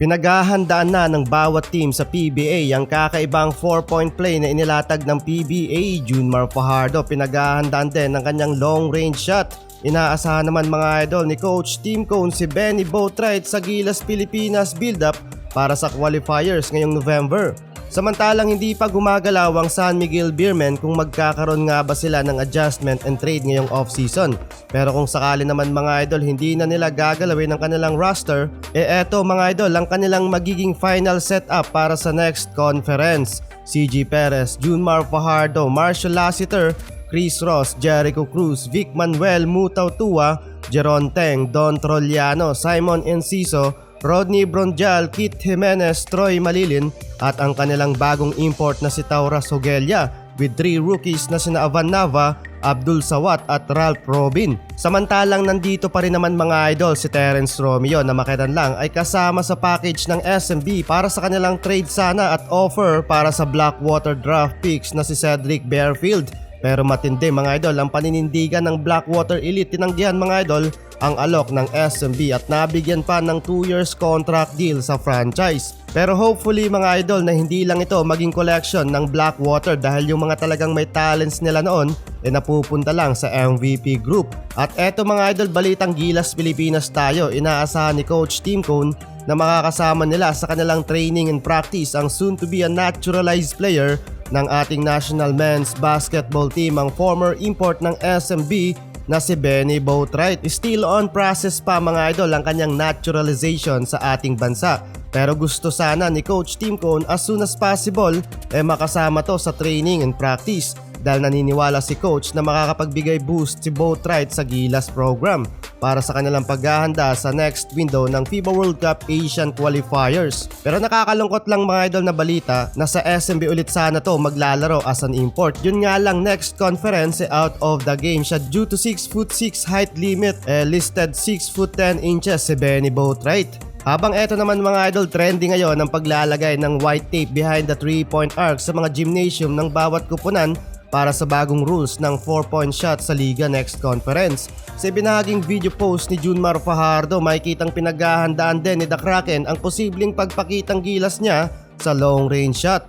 Pinaghahandaan na ng bawat team sa PBA ang kakaibang 4-point play na inilatag ng PBA. Junmar Fajardo pinaghahandaan din ng kanyang long range shot. Inaasahan naman mga idol ni Coach Tim Cone si Benny Boatwright sa Gilas Pilipinas build-up para sa qualifiers ngayong November. Samantalang hindi pa gumagalaw ang San Miguel Beermen kung magkakaroon nga ba sila ng adjustment and trade ngayong off-season. Pero kung sakali naman mga idol hindi na nila gagalawin ang kanilang roster, eto mga idol ang kanilang magiging final setup para sa next conference. CG Perez, Junmar Fajardo, Marshall Lassiter, Chris Ross, Jericho Cruz, Vic Manuel Mutaw Tua, Jeron Teng, Don Trollano, Simon Enciso, Rodney Bronjal, Kit Jimenez, Troy Malilin at ang kanilang bagong import na si Tauras Hogelia with 3 rookies na sina Avan Nava, Abdul Sawat at Ralph Robin. Samantalang nandito pa rin naman mga idol si Terence Romeo na makitan lang ay kasama sa package ng SMB para sa kanilang trade sana at offer para sa Blackwater draft picks na si Cedric Bearfield. Pero matindi mga idol ang paninindigan ng Blackwater Elite. Tinanggihan mga idol ang alok ng SMB at nabigyan pa ng 2 years contract deal sa franchise. Pero hopefully mga idol na hindi lang ito maging collection ng Blackwater dahil yung mga talagang may talents nila noon napupunta lang sa MVP group. At eto mga idol, balitang Gilas Pilipinas tayo. Inaasahan ni Coach Tim Cone na makakasama nila sa kanilang training and practice ang soon to be a naturalized player ng ating national men's basketball team, ang former import ng SMB na si Benny Boatwright. Still on process pa mga idol ang kanyang naturalization sa ating bansa. Pero gusto sana ni Coach Tim Cone as soon as possible makasama to sa training and practice dahil naniniwala si Coach na makakapagbigay boost si Boatwright sa Gilas program para sa kanilang paghahanda sa next window ng FIBA World Cup Asian Qualifiers. Pero nakakalungkot lang mga idol na balita na sa SMB ulit sana to maglalaro as an import. Yun nga lang next conference out of the game siya due to 6'6" height limit, listed 6'10" si Benny Boatwright. Habang eto naman mga idol, trending ngayon ang paglalagay ng white tape behind the 3-point arc sa mga gymnasium ng bawat kupunan para sa bagong rules ng 4-point shot sa Liga Next Conference. Sa binahaging video post ni Junmar Fajardo, makikitang pinaghahandaan din ni The Kraken ang posibleng pagpakitang gilas niya sa long range shot.